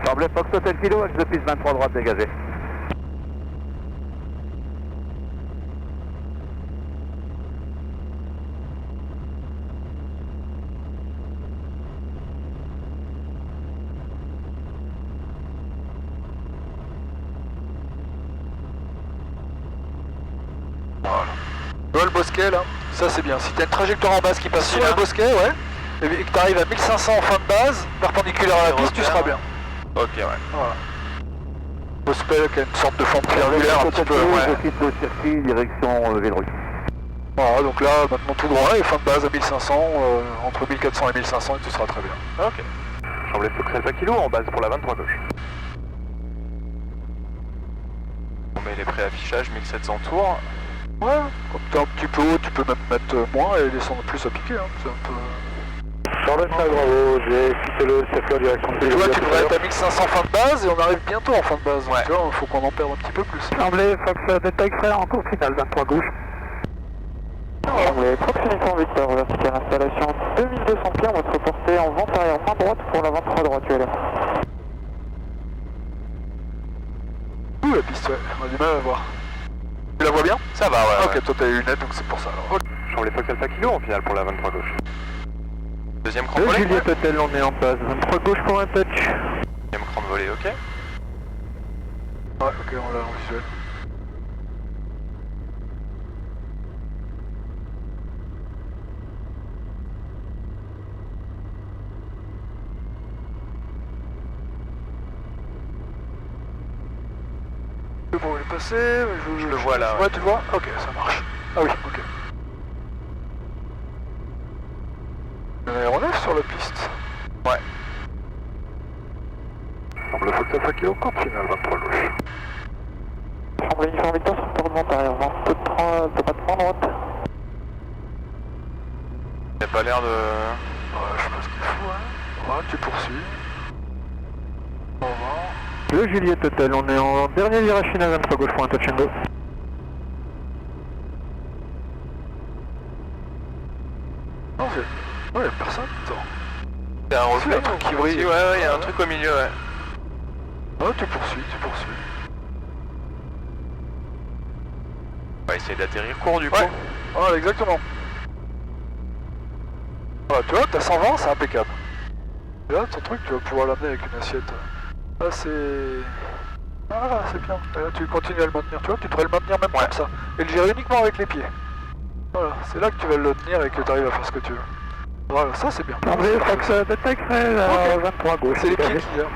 Chamblay Fox Hotel Kilo, axe de piste 23 droite dégagé. Tu vois le bosquet là, ça c'est bien. Si tu as une trajectoire en base qui passe sur le bosquet, ouais, et que tu arrives à 1500 en fin de base, perpendiculaire à la piste, tu seras bien. Ok, ouais. Voilà. Bosquet qui a une sorte de forme triangulaire un petit peu. Ouais. J'occupe le circuit, direction Védru. Voilà, donc là maintenant tout droit et fin de base à 1500, entre 1400 et 1500 et tout sera très bien. Ok. Chamblay Fox Alpha Kilo en base pour la 23 gauche. On met les préaffichages, 1700 tours. Ouais, comme t'es un petit peu haut, tu peux même mettre moins et descendre plus à piquer. Hein. C'est un peu... Chamblay Bravo, j'ai quitté le circuit en direction de Tu vois, tu devrais être à 1500 fin de base et on arrive bientôt en fin de base. Ouais. Tu vois, il faut qu'on en perde un petit peu plus. Chamblay Fox Delta X-Ray en cours finale 23 gauche. Chamblay Fox Uniforme Victor, verticale installation 2200 pieds, on va se reporter en vente arrière main droite pour la 23 droite ULR. Ouh la piste, ouais, on a du mal à la voir. Tu la vois bien? Ça va, ouais. Ok, toi t'as les lunettes donc c'est pour ça alors. Chamblay Fox Alpha Kilo en finale pour la 23 gauche. Deuxième cran Le volé. Juliette Hotel, on est en place. 23 gauche pour un touch. Deuxième cran volé, ok. Ouais, ok, on l'a en visuel. Bon, il est passé, mais Je le vois là. Ouais, tu le vois? Ok, ça marche. Ah oui, ok. Il y a un aéronef sur la piste. Ouais. Chamblay Fox Alpha Kilo, compte finale 23 gauche. Chamblay Uniforme Victor, sur le port de vente arrière, vente de droite droite. Il a pas l'air de... Ouais, je sais pas ce qu'il faut, hein. Ouais, tu poursuis. Au revoir. Le Juliette Hotel, on est en dernier virage final 23 gauche pour un touch and go. Non, c'est... Ouais, y'a personne, attends. C'est un reflet, un truc qui brille. Ouais, il y a un truc au milieu, ouais. Ouais, tu poursuis, tu poursuis. On va essayer d'atterrir court du coup. Ouais, voilà, exactement. Voilà, tu vois, t'as 120, c'est impeccable. Et là, ton truc, tu vas pouvoir l'amener avec une assiette. Là, c'est... Ah, c'est bien. Et là, tu continues à le maintenir, tu vois, tu devrais le maintenir même comme ça. Et le gérer uniquement avec les pieds. Voilà, c'est là que tu vas le tenir et que tu arrives à faire ce que tu veux. Voilà, ça c'est bien. Chamblay Fox Delta X-Ray, 23 gauche. C'est les pieds qui gèrent.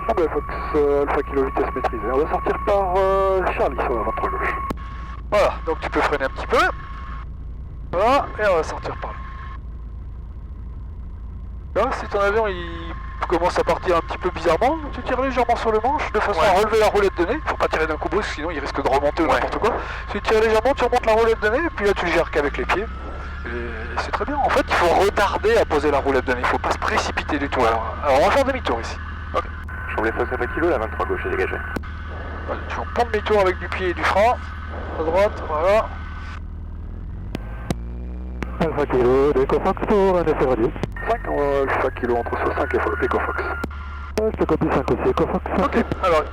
Chamblay Fox Alpha Kilo, vitesse maîtrisée. On va sortir par Charlie sur la 23 gauche. Voilà, donc tu peux freiner un petit peu. Voilà, et on va sortir par là. Là, si ton avion il commence à partir un petit peu bizarrement, tu tires légèrement sur le manche de façon à relever la roulette de nez. Faut pas tirer d'un coup brusque, sinon il risque de remonter ou n'importe quoi. Tu tires légèrement, tu remontes la roulette de nez, et puis là tu le gères qu'avec les pieds. Et c'est très bien. En fait, il faut retarder à poser la roulette de nez, il faut pas se précipiter du tout. Alors on va faire demi-tour ici. Ok. Chamblay Fox Alpha Kilo, la 23 gauche est dégagée. Voilà, tu vas prendre demi-tour avec du pied et du frein. À droite, voilà. Alpha Kilo, d'Ecofox pour un essai radio. 5 Alpha Kilo entre 5 et Ecofox. Je te copie 5 aussi, Ecofox. Ok, alors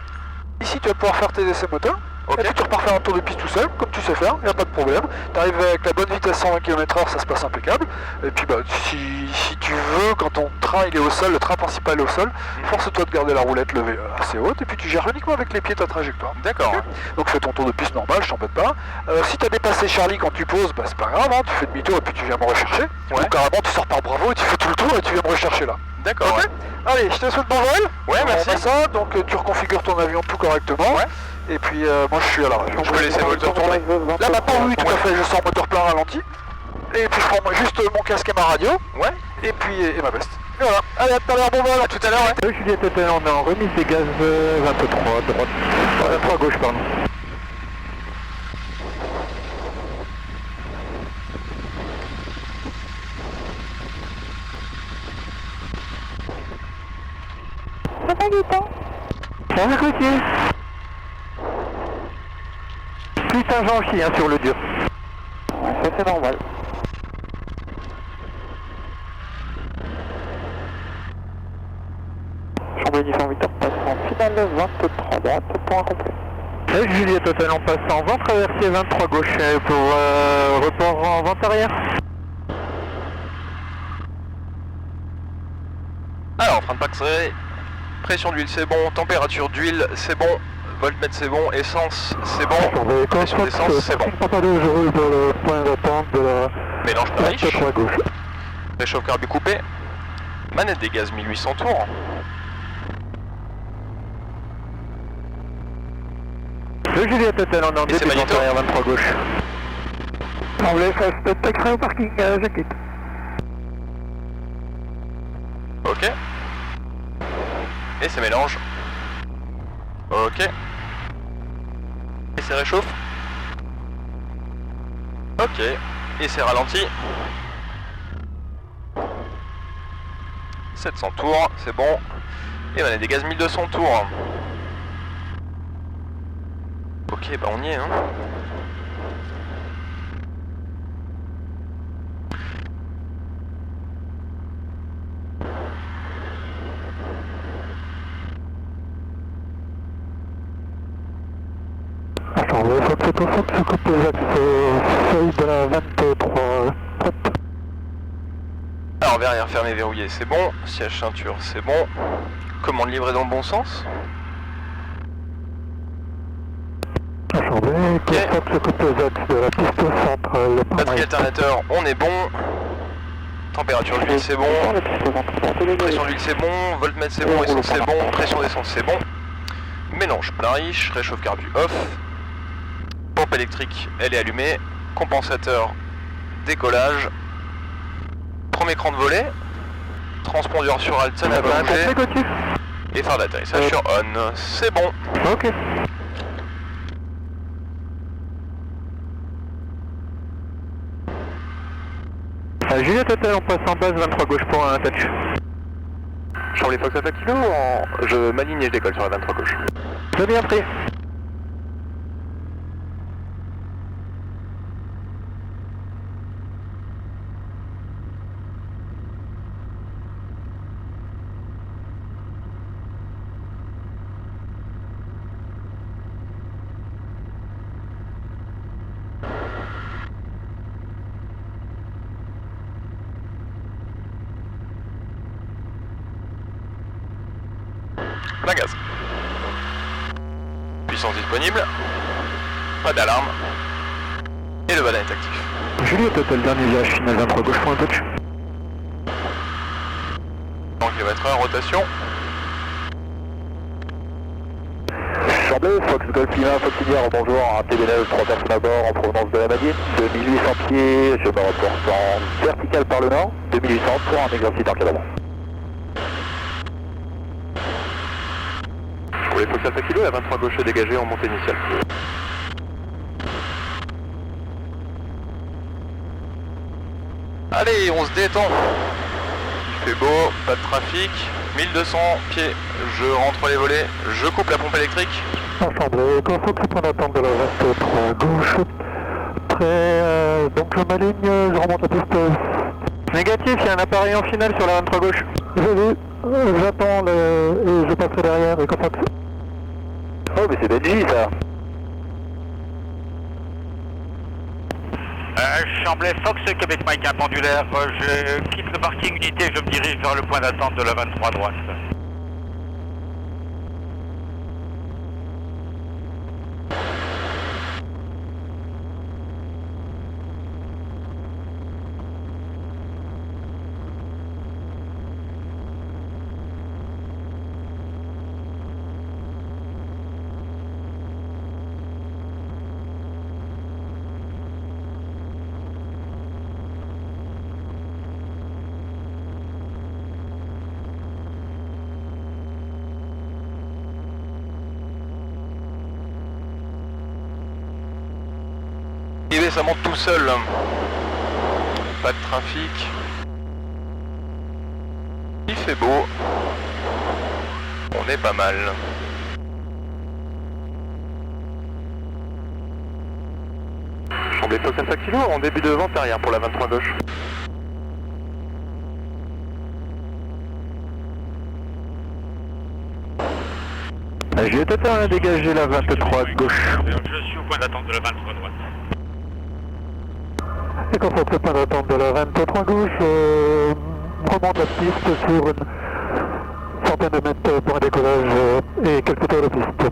ici tu vas pouvoir faire tes essais moteurs. Et puis tu repars faire un tour de piste tout seul, comme tu sais faire, il n'y a pas de problème. Tu arrives avec la bonne vitesse 120 km/h, ça se passe impeccable. Et puis bah, si tu veux, quand ton train il est au sol, le train principal est au sol, force-toi de garder la roulette levée assez haute et puis tu gères uniquement avec les pieds ta trajectoire. D'accord. Okay. Donc fais ton tour de piste normal, je t'embête pas. Si tu as dépassé Charlie quand tu poses, bah, c'est pas grave, hein, tu fais demi-tour et puis tu viens me rechercher. Ou carrément tu sors par Bravo et tu fais tout le tour et tu viens me rechercher là. D'accord. Okay. Allez, je te souhaite bon vol. Ouais, merci. On a ça, donc tu reconfigures ton avion tout correctement. Ouais. Et puis moi je suis à l'arrêt. Je peux laisser le moteur tourner. Là maintenant oui, tout à fait, je sors moteur plein ralenti. Et puis je prends juste mon casque et ma radio. Ouais. Et puis et ma veste. Et voilà, allez à tout à l'heure, bon vol, à tout à l'heure. Ouais. Juliette Hotel, on est en remise des gaz 23, droite. 23 gauche, pardon. C'est pas du temps. Ça va côté. Plus un Jean-Chi sur le dur. Ouais, ça c'est normal. Chamblay 18 heures passant finale 23 droite, point complet. Juliette Hotel en passant vent traversier 23 gauche pour report en vente arrière. Alors, frein de paxer, pression d'huile c'est bon, température d'huile c'est bon, voltmètre c'est bon, essence c'est bon, pression d'essence c'est bon. Je roule pour le point d'attente de la Mélange pas riche, 23 gauche. réchauffe carbu coupé, manette des gaz 1800 tours. Le Juliette Hotel en anglais, c'est Magneto. arrière 23 gauche. Chamblay, fast taxi au parking, je quitte. Ok. Et c'est mélange. Ok. Et c'est réchauffe. Ok. Et c'est ralenti. 700 tours, c'est bon. Et on a des gaz 1200 tours. Ok, bah on y est, hein. Attends, il faut que je coupe les axes feuille de la 23. Hop. Alors verrière fermée, verrouillée, c'est bon. Siège ceinture, c'est bon. Commande livrée dans le bon sens. Chamblay, il faut que je coupe les axes de la piste centrale. Batterie alternateur, on est bon. Température d'huile, c'est bon. Pression d'huile, c'est bon. Voltmètre, c'est bon. Essence, c'est bon. Pression d'essence, c'est bon. Mélange plein riche. Réchauffe carbu off. Pompe électrique, elle est allumée. Compensateur, décollage. Premier écran de volet. Transpondeur sur alt, ça n'a pas bougé. Et phare d'atterrissage sur on. C'est bon. Ok. Juliette Hotel, on passe en base 23 gauche pour un touch. Chamblay Fox Alpha Kilo, je m'aligne et je décolle sur la 23 gauche. Très bien pris. Plein gaz. Puissance disponible. Pas d'alarme. Et le volant est actif. Juliette Hotel, dernier virage final 23 gauche pour un touch. 100 km/h, rotation. Chamblay, Fox Golf Lima, Fox India, bonjour, un TBL, 3 personnes à bord en provenance de la Madine, 2800 pieds, je me reporte en vertical par le nord, 2800 pour un exercice d'encadrement. Chamblé Fox Alpha Kilo, la 23 gauche est dégagée en montée initiale. Allez, on se détend. Il fait beau, pas de trafic. 1200 pieds, je rentre les volets, je coupe la pompe électrique. Ensemble, Fox, point d'attente de la 23 gauche. Prêt, donc je m'aligne, je remonte la piste. Négatif, il y a un appareil en finale sur la 23 gauche. J'ai vu, j'attends et je passerai derrière, Fox. Oh, mais c'est Benji ça. Chamblay Fox, Québec Mike, un pendulaire. Je quitte le parking unité, je me dirige vers le point d'attente de la 23 droite. Et ça monte tout seul. Pas de trafic. Il fait beau. On est pas mal. Chamblé Fox Alpha Kilo en début de vente arrière pour la 23 gauche. Je vais peut-être dégager la 23 gauche. Je suis au point d'attente de la 23 droite. Et quand on fait le point d'attente de la 23 gauche, remonte la piste sur une centaine de mètres pour un décollage et quelques tours de piste.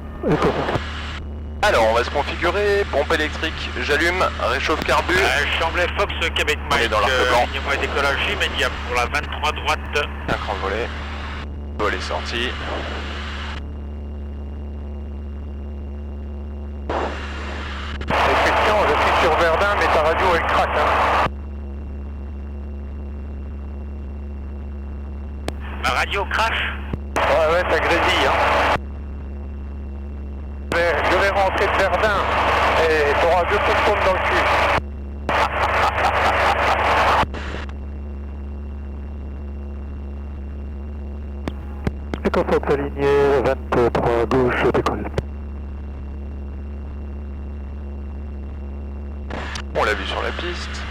Alors, on va se configurer. Pompe électrique, j'allume. Réchauffe carbu. Chamblay Fox, Québec Mike, dans l'arc blanc. ligne et décollage immédiat pour la 23 droite. Un cran de volet. Volet sorti. Question, je suis sur Verdun, mais ta radio elle craque. Ma radio crash. Ouais, ça grésille. Je vais rentrer de Verdun et t'auras 2 coups de pompe dans le cul. Et quand on aligné, 23 gauche, décolle. On l'a vu sur la piste.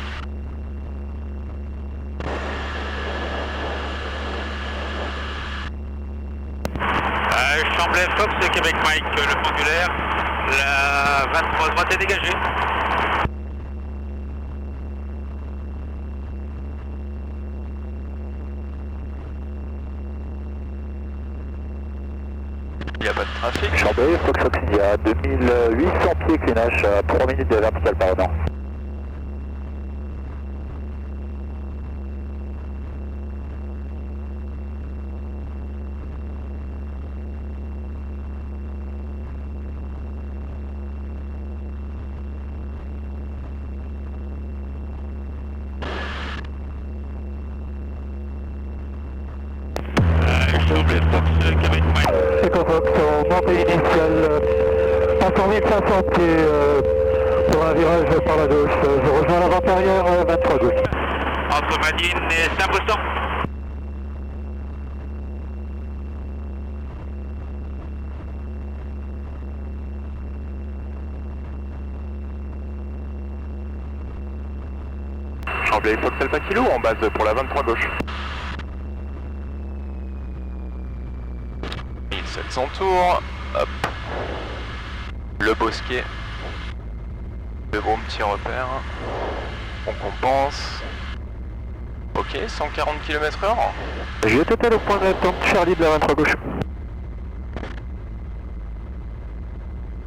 Chamblay Fox, Québec Mike, le pendulaire. La 23 droite est dégagée. Il n'y a pas de trafic. Chamblay, Fox Oxidia, 2800 pieds clinage à 3 minutes de vertical par an. Chamblay Fox, Québec Mike. Et quand on monte initiale, à 4500 pieds pour un virage par la gauche, je rejoins l'avant arrière 23 gauche. Entre Madine et Saint-Bostan. Chamblé Fox Alpha Kilo en base pour la 23 gauche. 1700 tours. Hop. Le bosquet. De gros petits repères. On compense. Ok, 140 km/h. Je vais peut-être au point d'attente Charlie de la 23 gauche.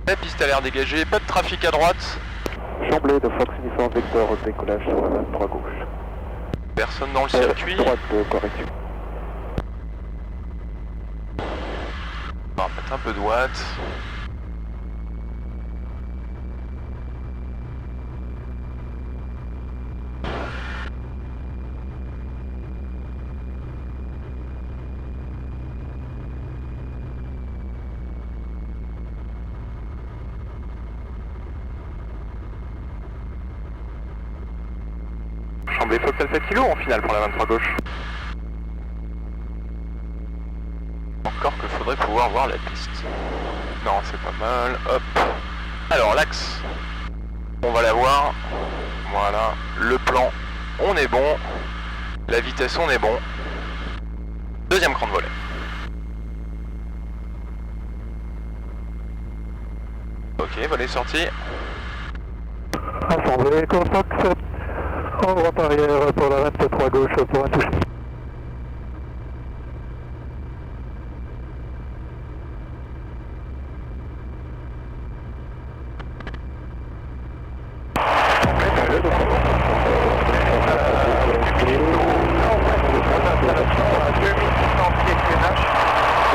La piste a l'air dégagée, pas de trafic à droite. Chamblay de Fox Uniforme Vector au décollage sur la 23 gauche. Personne dans le circuit. Droite de correction. On va mettre un peu de watts. Chamblay Fox Alpha Kilo en finale pour la 23 gauche. Encore que faudrait pouvoir voir la piste. Non, c'est pas mal, hop. Alors l'axe, on va la voir. Voilà, le plan, on est bon. La vitesse, on est bon. Deuxième cran de volet. Ok, volet sorti. Assemblée, Echo Fox, en droite arrière pour la 23 gauche pour un toucher.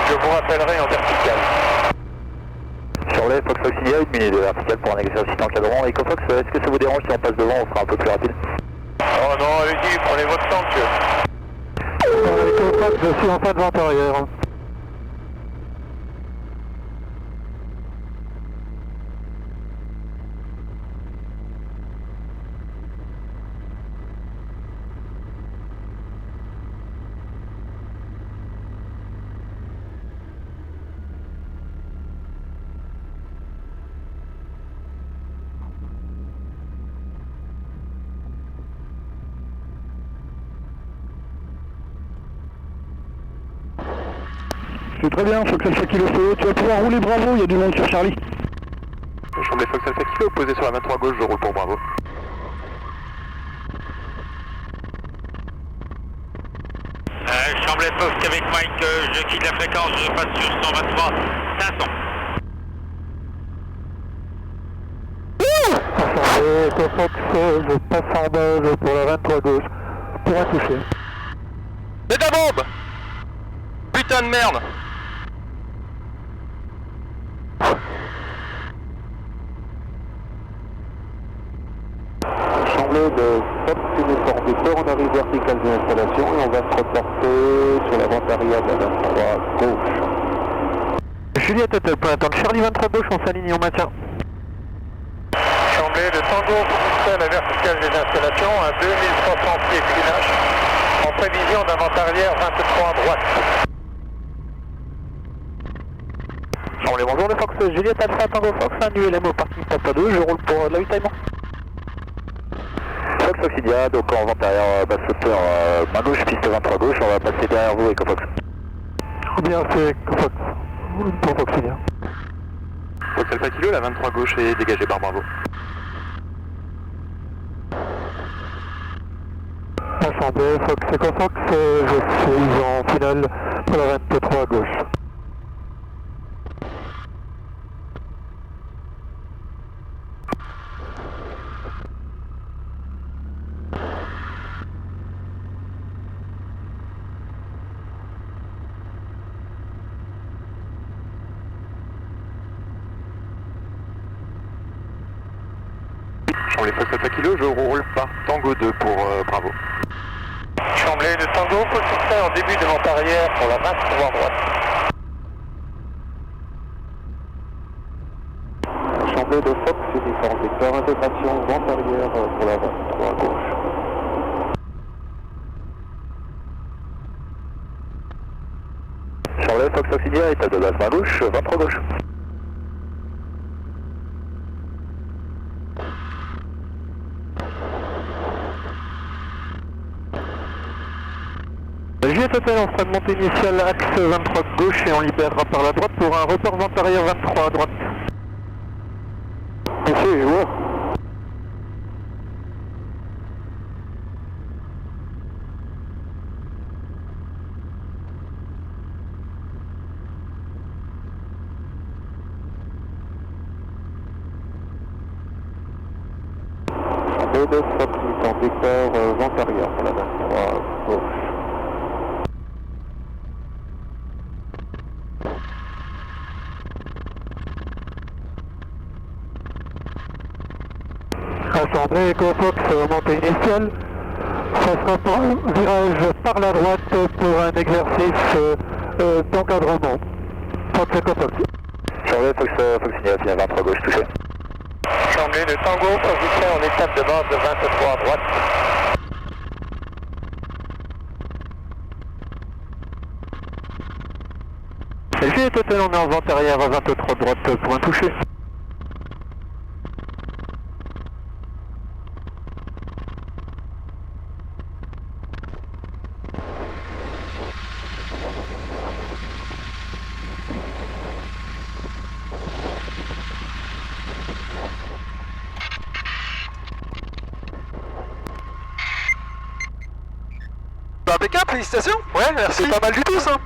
Je vous rappellerai en vertical. Charlet, Fox Foxindia, 1 minute de vertical pour un exercice encadrant. EcoFox, est-ce que ça vous dérange si on passe devant, on sera un peu plus rapide? Oh non, allez-y, prenez votre temps, monsieur. EcoFox, je suis en fin de vente arrière. C'est très bien, Fox Alpha Kilo Solo, tu vas pouvoir rouler Bravo, il y a du monde sur Charlie. Chamblay Fox Alpha Kilo, posé sur la 23 gauche, je roule pour Bravo. Chamblay Fox avec Mike, je quitte la fréquence, je passe sur 123 500. Assemblée, Echo Fox, je passe en base pour la 23 gauche pour un toucher. C'est ta bombe! Putain de merde! Chamblay de Fox, uniforme Victor, on arrive vertical de l'installation et on va se reporter sur la vente arrière de la 23 gauche. Juliette est pour attendre Charlie 23 gauche, on s'aligne, on maintient. Chamblay de Tango pour à la verticale des installations à 2300 pieds clinage en prévision d'un vent arrière 23 à droite. Chamblay, bonjour, le Fox Juliette Alpha Tango Fox, un ULM au parking Papa 2, je roule pour l'avitaillement. Fox Foxidia, donc en vente arrière, basse hauteur, main gauche, piste 23 gauche, on va passer derrière vous, EcoFox. Bien, c'est Fox, pour Foxidia. Fox Alpha Kilo, la 23 gauche est dégagée par Bravo. Assemblée, Fox Echo Fox, je suis en finale pour la 23 gauche. Chamblay Fox Alpha Kilo, je roule par Tango 2 pour Bravo. Chamblay de Tango, position en début de vent arrière pour la 23 droite. Chamblay de Fox, uniforme Victor, intégration, vente arrière pour la 23 gauche. Charlet, Fox Foxidia, état de base main gauche, 23 gauche. Juliette Hôtel, on fera une montée initiale axe 23 gauche et on libérera par la droite pour un report vente arrière 23 à droite. Monsieur, ouais. Chamblay de Fox, uniforme Victor, vente arrière pour la 23 gauche. Assemblée, Echo Fox, montée initiale. Ça sera pour un virage par la droite pour un exercice d'encadrement. Fox Echo Fox. Charlet, Fox Foxidia, final 23 gauche, touché. Chamblay de Tango, position en étape de base de 23 à droite. Charlie, Total, on est en vente arrière à 23 droite pour un toucher. Impeccable, félicitations. Ouais, merci. C'est pas mal du tout ça.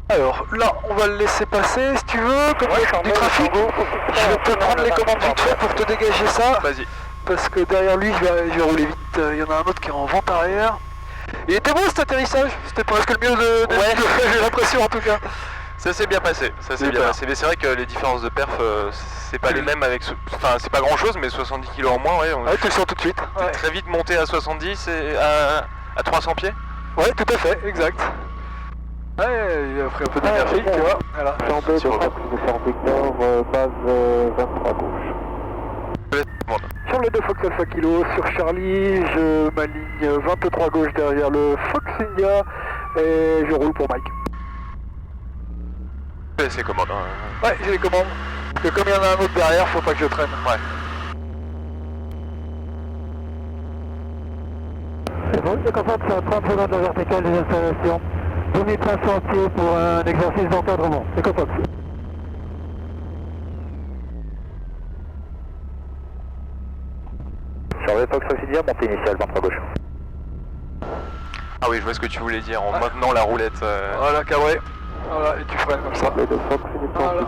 Alors là, on va le laisser passer si tu veux, comme il y a du trafic. Je vais te prendre les commandes vite fait pour te dégager ça. Vas-y. Parce que derrière lui, je vais rouler vite. Il y en a un autre qui est en vente arrière. Il était beau cet atterrissage. C'était presque le mieux de Ouais. j'ai l'impression en tout cas. Ça s'est bien passé, ça s'est bien passé. Mais c'est vrai que les différences de perf, c'est pas les mêmes avec... Enfin, c'est pas grand chose, mais 70 kg en moins, ouais. Ouais, tu le sens tout de suite. T'es Ouais. très vite monté à 70 et à 300 pieds. Ouais, tout à fait, exact. Ouais, il a pris un peu d'énergie, tu vois. Voilà. Chambé de Fox, Nord, base 23 gauche. Sur le 2 Fox Alpha Kilo, sur Charlie, je m'aligne 23 gauche derrière le Fox India et je roule pour Mike. C'est commode. Hein. Ouais, j'ai les commandes. Parce que comme il y en a un autre derrière, faut pas que je traîne. Ouais. C'est bon, je confirme que c'est à 30 secondes de la verticale des installations. 2500 pieds pour un exercice d'encadrement. C'est Cofox. Charlie Fox Auxilia, montée initiale, 23 gauche. Ah oui, je vois ce que tu voulais dire, en maintenant la roulette. Voilà, cabré. Voilà, et tu freines comme ça. Charlie de Fox, Voilà.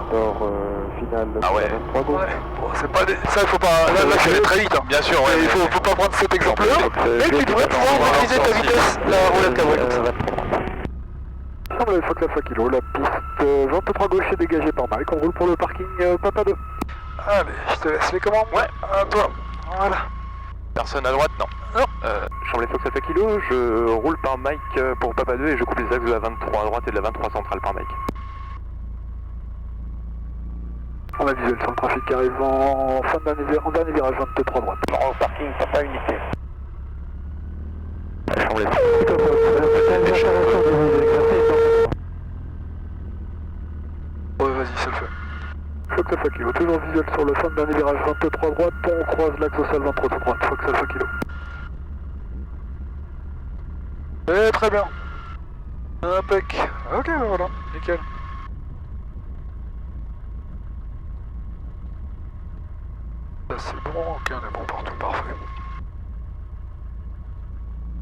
finale, Ah ouais. 23 gauche. Ouais, bon, c'est pas des... ça il faut pas... Là, je vais très vite. Hein. Bien sûr, ouais. Il faut pas prendre cet exemple-là. Mais tu devrais pouvoir utiliser ta vitesse, la roulette cabrée comme ça. Le Fox Alpha Kilo, la piste 23 gauche est dégagée par Mike, on roule pour le parking Papa 2. Allez, je te laisse les commandes. Ouais. À toi. Voilà. Personne à droite, non. Non. Chambly Fox Alpha Kilo, je roule par Mike pour Papa 2 et je coupe les axes de la 23 à droite et de la 23 centrale par Mike. On a visuel sur le trafic qui arrive en dernier virage 23 droite. Au parking, Papa unité. Chambly Ouais, vas-y, ça le fait. Fox Alpha Kilo, toujours visuel sur le fin de dernier virage 23 droite, on croise l'axe au sol 23 droite, Fox Alpha Kilo. Eh, très bien. Impec. Ok, voilà, nickel. Ça c'est bon, ok, on est bon partout, parfait.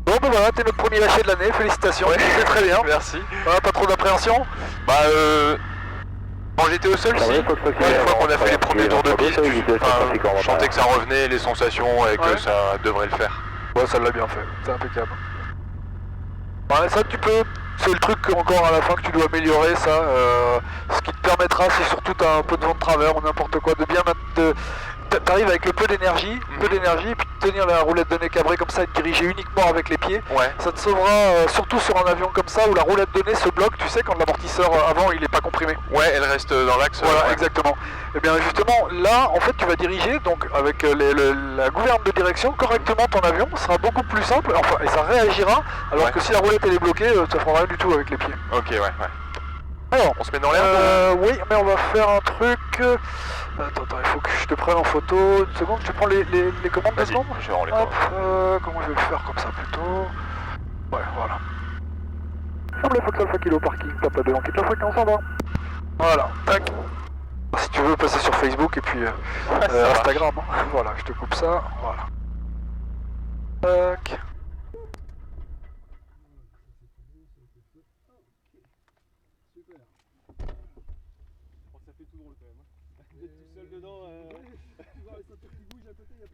Bon, ben voilà, t'es notre premier lâché de l'année, félicitations, c'est très bien. Merci. Voilà, pas trop d'appréhension. Bah quand j'étais au sol, si. Une fois qu'on a fait les premiers tours de piste, je sentais que ça revenait, les sensations, et que ça devrait le faire. Ouais, ça l'a bien fait, c'est impeccable. Ouais, ça tu peux, c'est le truc encore à la fin que tu dois améliorer, ça. Ce qui te permettra, si surtout t'as un peu de vent de travers ou n'importe quoi, de bien mettre... T'arrives avec le peu d'énergie, et puis de tenir la roulette de nez cabrée comme ça et de diriger uniquement avec les pieds. Ouais. Ça te sauvera, surtout sur un avion comme ça où la roulette de nez se bloque, tu sais, quand l'amortisseur avant il est pas comprimé. Ouais, elle reste dans l'axe. Voilà, ouais. exactement. Et bien justement, là, en fait, tu vas diriger, donc avec la gouverne de direction, correctement ton avion, ce sera beaucoup plus simple, enfin, et ça réagira, alors que si la roulette elle est bloquée, ça fera rien du tout avec les pieds. Ok, ouais. Alors, On se met dans l'air oui, mais on va faire un truc... Attends, il faut que je te prenne en photo. Une seconde, tu prends les commandes de Vas-y, secondes. je rends les Hop, commandes. comment je vais le faire comme ça plutôt. Ouais, voilà. Chambly Fox Alpha Kilo parking, Papa 2, on quitte la fréquence, on va. Voilà, tac. Si tu veux passer sur Facebook et puis Instagram, hein. Voilà, je te coupe ça, voilà. Tac. Ça fait tout drôle quand même. Vous êtes tout seul dedans.